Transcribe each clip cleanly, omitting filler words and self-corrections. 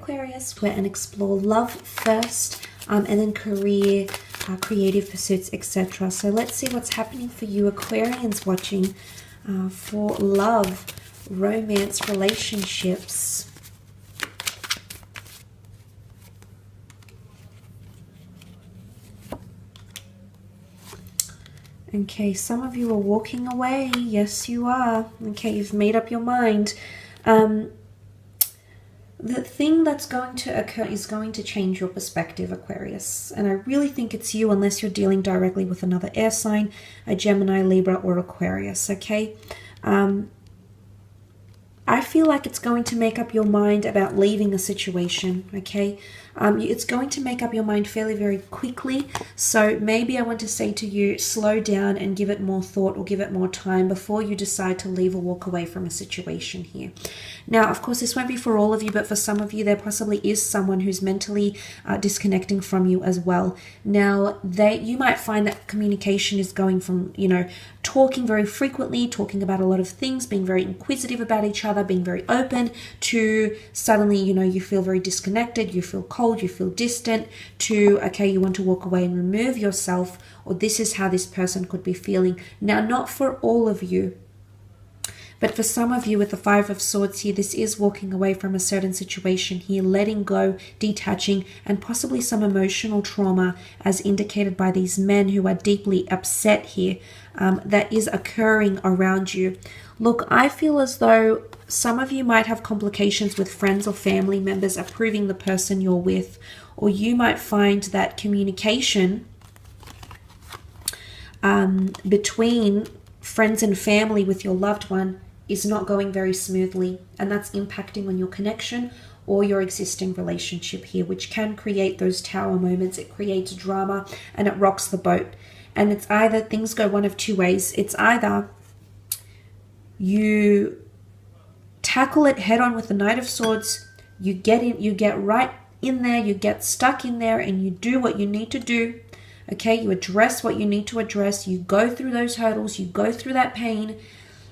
Aquarius, and explore love first, and then career, creative pursuits, etc. So let's see what's happening for you Aquarians watching for love, romance, relationships. Okay, some of you are walking away. Yes, you are. Okay, you've made up your mind. The thing that's going to occur is going to change your perspective, Aquarius. And I really think it's you, unless you're dealing directly with another air sign, a Gemini, Libra, or Aquarius, okay? I feel like it's going to make up your mind about leaving a situation, okay? It's going to make up your mind fairly very quickly. So maybe I want to say to you, slow down and give it more thought or give it more time before you decide to leave or walk away from a situation here. Now, of course, this won't be for all of you, but for some of you, there possibly is someone who's mentally disconnecting from you as well. Now, you might find that communication is going from, you know, talking very frequently, talking about a lot of things, being very inquisitive about each other, being very open, to suddenly, you know, you feel very disconnected, you feel cold, you feel distant, to, okay, you want to walk away and remove yourself, or this is how this person could be feeling. Now, not for all of you, but for some of you with the Five of Swords here, this is walking away from a certain situation here, letting go, detaching, and possibly some emotional trauma as indicated by these men who are deeply upset here, that is occurring around you. Look, I feel as though some of you might have complications with friends or family members approving the person you're with, or you might find that communication between friends and family with your loved one is not going very smoothly, and that's impacting on your connection or your existing relationship here, which can create those tower moments. It creates drama and it rocks the boat. And it's either, things go one of two ways. It's either you tackle it head on with the Knight of Swords, you get right in there, you get stuck in there, and you do what you need to do. Okay, you address what you need to address, you go through those hurdles, you go through that pain,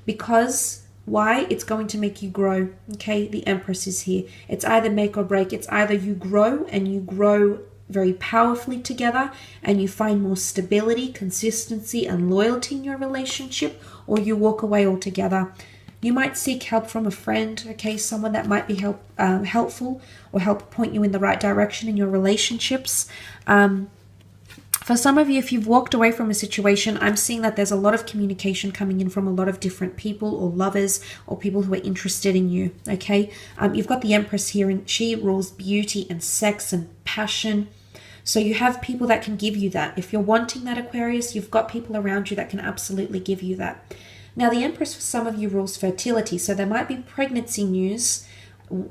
because why? It's going to make you grow. Okay, the Empress is here. It's either make or break. It's either you grow, and you grow very powerfully together, and you find more stability, consistency, and loyalty in your relationship, or you walk away altogether. You might seek help from a friend, okay, someone that might be helpful or help point you in the right direction in your relationships. For some of you, if you've walked away from a situation, I'm seeing that there's a lot of communication coming in from a lot of different people or lovers or people who are interested in you, okay? You've got the Empress here, and she rules beauty and sex and passion. So you have people that can give you that. If you're wanting that, Aquarius, you've got people around you that can absolutely give you that. Now, the Empress for some of you rules fertility. So there might be pregnancy news,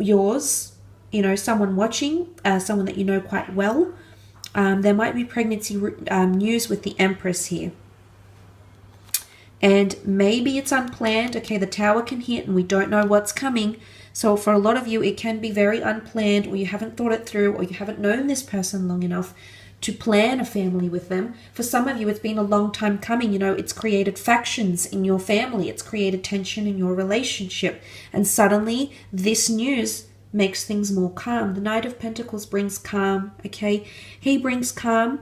yours, you know, someone watching, someone that you know quite well. There might be pregnancy news with the Empress here. And maybe it's unplanned. Okay, the Tower can hit and we don't know what's coming. So for a lot of you, it can be very unplanned, or you haven't thought it through, or you haven't known this person long enough to plan a family with them. For some of you, it's been a long time coming. You know, it's created factions in your family. It's created tension in your relationship. And suddenly this news makes things more calm. The Knight of Pentacles brings calm, okay? He brings calm.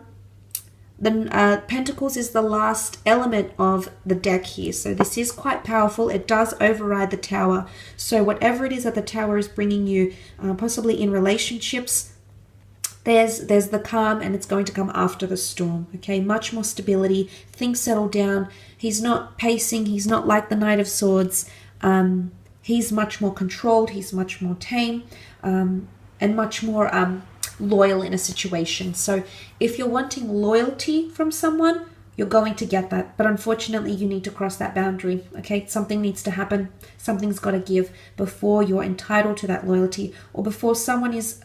The Pentacles is the last element of the deck here. So this is quite powerful. It does override the Tower. So whatever it is that the Tower is bringing you, possibly in relationships, there's the calm, and it's going to come after the storm, okay? Much more stability. Things settle down. He's not pacing. He's not like the Knight of Swords. He's much more controlled, he's much more tame, and much more loyal in a situation. So if you're wanting loyalty from someone, you're going to get that. But unfortunately, you need to cross that boundary, okay? Something needs to happen. Something's got to give before you're entitled to that loyalty, or before someone is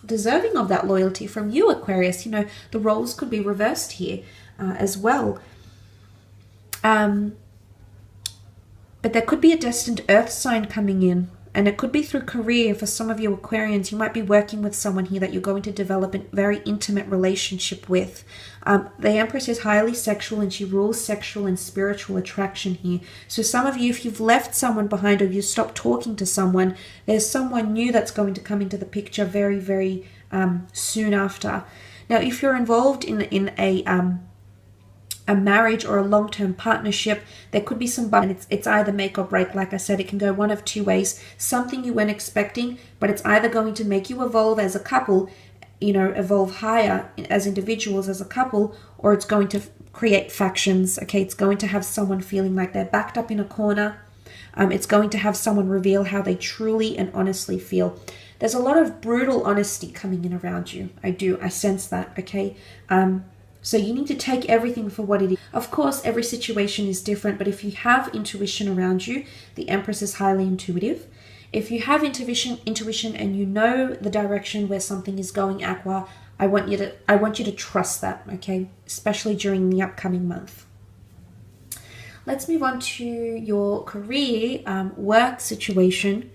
deserving of that loyalty from you, Aquarius. You know, the roles could be reversed here as well. But there could be a destined earth sign coming in, And it could be through career. For some of you Aquarians, you might be working with someone here that you're going to develop a very intimate relationship with. The Empress is highly sexual, and she rules sexual and spiritual attraction here. So some of you, if you've left someone behind or you stopped talking to someone, there's someone new that's going to come into the picture very, very soon after. Now, if you're involved in a marriage or a long-term partnership, there could be some, and it's either make or break. Like I said, it can go one of two ways. Something you weren't expecting, but it's either going to make you evolve as a couple, you know, evolve higher as individuals, as a couple, or it's going to create factions. Okay, it's going to have someone feeling like they're backed up in a corner. It's going to have someone reveal how they truly and honestly feel. There's a lot of brutal honesty coming in around you. I sense that, okay? So you need to take everything for what it is. Of course, every situation is different, but if you have intuition around you, the Empress is highly intuitive. If you have intuition and you know the direction where something is going, Aqua, I want you to trust that, okay? Especially during the upcoming month. Let's move on to your career, work situation,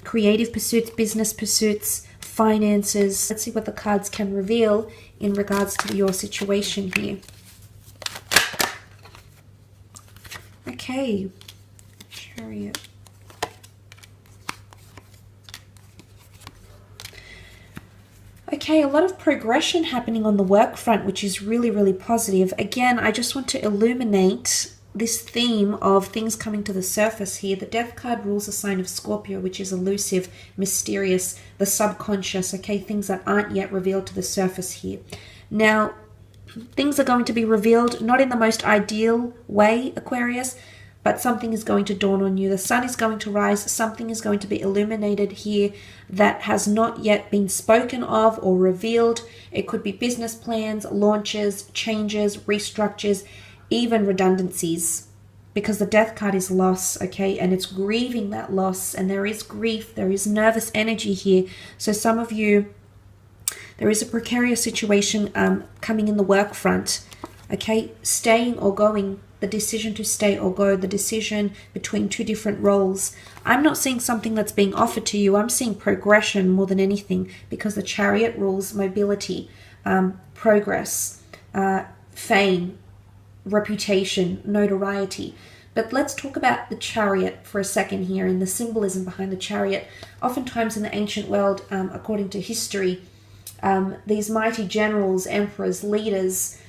creative pursuits, business pursuits, finances. Let's see what the cards can reveal in regards to your situation here. Okay, Chariot. Okay, a lot of progression happening on the work front, which is really, really positive. Again, I just want to illuminate this theme of things coming to the surface here. The Death card rules the sign of Scorpio, which is elusive, mysterious, the subconscious, okay, things that aren't yet revealed to the surface here. Now, things are going to be revealed not in the most ideal way, Aquarius, but something is going to dawn on you. The sun is going to rise. Something is going to be illuminated here that has not yet been spoken of or revealed. It could be business plans, launches, changes, restructures, even redundancies, because the Death card is loss, okay, and it's grieving that loss, and there is grief, there is nervous energy here. So some of you, there is a precarious situation coming in the work front, okay, staying or going, the decision to stay or go, the decision between two different roles. I'm not seeing something that's being offered to you. I'm seeing progression more than anything, because the Chariot rules mobility, progress, fame, reputation, notoriety. But let's talk about the Chariot for a second here and the symbolism behind the Chariot. Oftentimes in the ancient world, according to history, these mighty generals, emperors, leaders,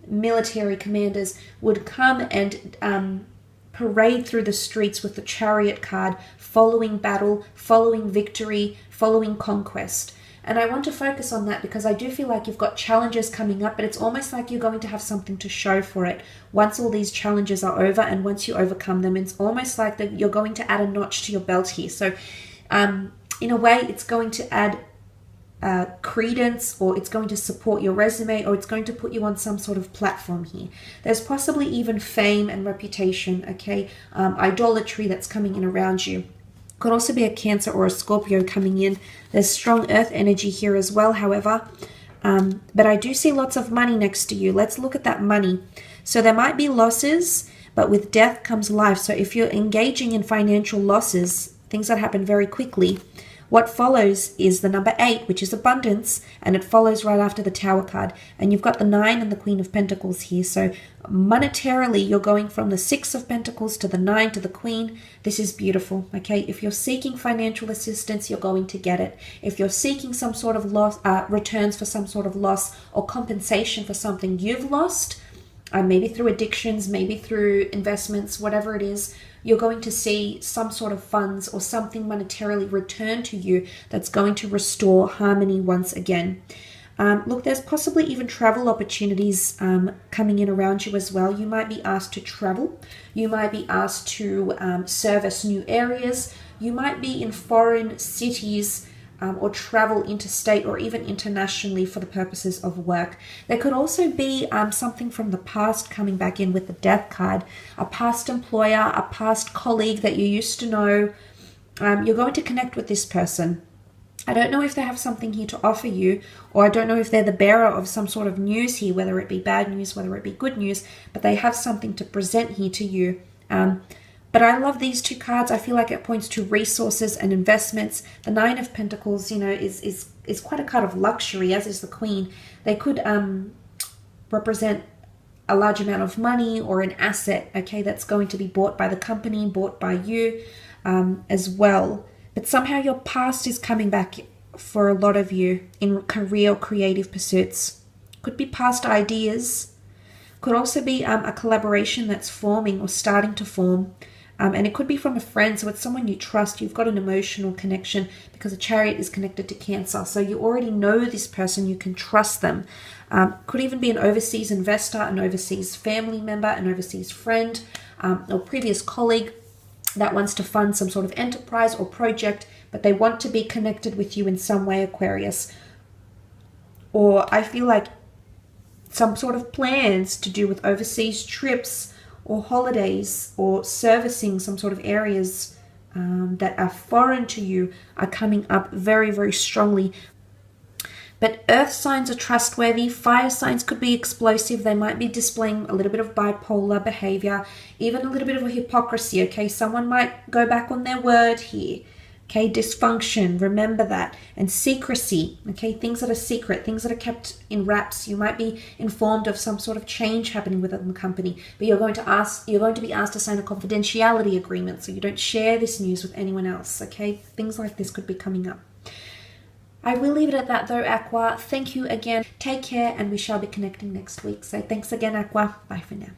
military commanders would come and parade through the streets with the Chariot card, following battle, following victory, following conquest. And I want to focus on that because I do feel like you've got challenges coming up, but it's almost like you're going to have something to show for it once all these challenges are over, and once you overcome them. It's almost like that you're going to add a notch to your belt here. So in a way, it's going to add credence, or it's going to support your resume, or it's going to put you on some sort of platform here. There's possibly even fame and reputation, okay, idolatry that's coming in around you. Could also be a Cancer or a Scorpio coming in. There's strong earth energy here as well, however. But I do see lots of money next to you. Let's look at that money. So there might be losses, but with death comes life. So if you're engaging in financial losses, things that happen very quickly, what follows is the number 8, which is abundance, and it follows right after the Tower card. And you've got the 9 and the Queen of Pentacles here. So monetarily, you're going from the 6 of Pentacles to the 9 to the Queen. This is beautiful, okay? If you're seeking financial assistance, you're going to get it. If you're seeking some sort of loss, returns for some sort of loss or compensation for something you've lost, maybe through addictions, maybe through investments, whatever it is, you're going to see some sort of funds or something monetarily returned to you that's going to restore harmony once again. Look, there's possibly even travel opportunities coming in around you as well. You might be asked to travel. You might be asked to service new areas. You might be in foreign cities or travel interstate or even internationally for the purposes of work. There could also be something from the past coming back in with the Death card, a past employer, a past colleague that you used to know. You're going to connect with this person. I don't know if they have something here to offer you, or I don't know if they're the bearer of some sort of news here, whether it be bad news, whether it be good news, but they have something to present here to you. But I love these two cards. I feel like it points to resources and investments. The Nine of Pentacles, you know, is quite a card of luxury, as is the Queen. They could represent a large amount of money or an asset, okay, that's going to be bought by the company, bought by you as well. But somehow your past is coming back for a lot of you in career or creative pursuits. Could be past ideas. Could also be a collaboration that's forming or starting to form. And it could be from a friend, so it's someone you trust. You've got an emotional connection because a Chariot is connected to Cancer. So you already know this person, you can trust them. Could even be an overseas investor, an overseas family member, an overseas friend, or previous colleague that wants to fund some sort of enterprise or project, but they want to be connected with you in some way, Aquarius. Or I feel like some sort of plans to do with overseas trips or holidays or servicing some sort of areas that are foreign to you are coming up very, very strongly. But earth signs are trustworthy. Fire signs could be explosive. They might be displaying a little bit of bipolar behavior, even a little bit of a hypocrisy, okay? Someone might go back on their word here, okay? Dysfunction, remember that. And secrecy, okay? Things that are secret, things that are kept in wraps. You might be informed of some sort of change happening within the company, but you're going to be asked to sign a confidentiality agreement so you don't share this news with anyone else, okay? Things like this could be coming up. I will leave it at that though, Aqua. Thank you again. Take care, and we shall be connecting next week. So thanks again, Aqua. Bye for now.